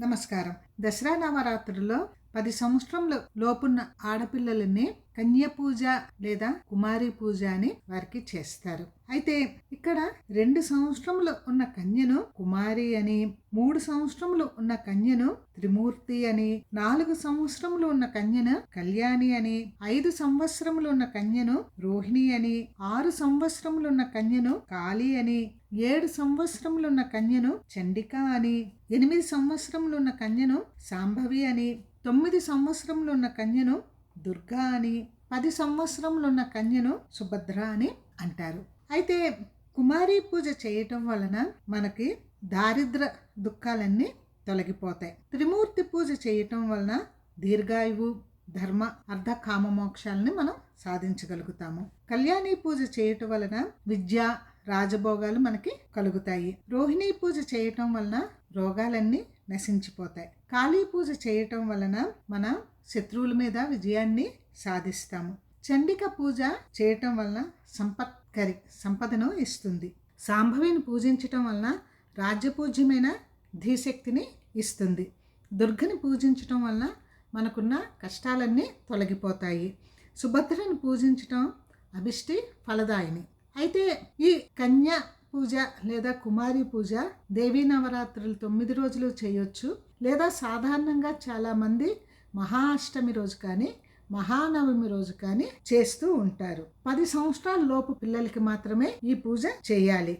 నమస్కారం. దసరా నవరాత్రుల్లో 10 సంవత్సరంలో లోపున్న ఆడపిల్లలని కన్య పూజ లేదా కుమారి పూజ అని వారికి చేస్తారు. అయితే ఇక్కడ 2 సంవత్సరములు ఉన్న కన్యను కుమారి అని, 3 సంవత్సరములు ఉన్న కన్యను త్రిమూర్తి అని, 4 సంవత్సరములు ఉన్న కన్యను కళ్యాణి అని, 5 సంవత్సరములు ఉన్న కన్యను రోహిణి అని, 6 సంవత్సరములు ఉన్న కన్యను కాళీ అని, 7 సంవత్సరములున్న కన్యను చండిక అని, 8 సంవత్సరములున్న కన్యను శాంభవి అని, 9 సంవత్సరములున్న కన్యను దుర్గా అని, 10 సంవత్సరములున్న కన్యను సుభద్ర అని అంటారు. అయితే కుమారి పూజ చేయటం వలన మనకి దారిద్ర దుఃఖాలన్నీ తొలగిపోతాయి. త్రిమూర్తి పూజ చేయటం వలన దీర్ఘాయువు, ధర్మ, అర్ధ, కామ మోక్షాలని మనం సాధించగలుగుతాము. కళ్యాణి పూజ చేయటం వలన విద్య, రాజభోగాలు మనకి కలుగుతాయి. రోహిణీ పూజ చేయటం వలన రోగాలన్నీ నశించిపోతాయి. కాళీ పూజ చేయటం వలన మన శత్రువుల మీద విజయాన్ని సాధిస్తాము. చండిక పూజ చేయటం వలన సంపదను ఇస్తుంది. శాంభవిని పూజించటం వలన రాజ్యపూజ్యమైన ధీశక్తిని ఇస్తుంది. దుర్గని పూజించటం వలన మనకున్న కష్టాలన్నీ తొలగిపోతాయి. సుభద్రని పూజించటం అభిష్టి ఫలదాయిని. అయితే ఈ కన్య పూజ లేదా కుమారి పూజ దేవీ నవరాత్రులు 9 రోజులు చేయొచ్చు. లేదా సాధారణంగా చాలామంది మహాష్టమి రోజు కానీ మహానవమి రోజు కానీ చేస్తూ ఉంటారు. 10 సంవత్సరాల లోపు పిల్లలకి మాత్రమే ఈ పూజ చేయాలి.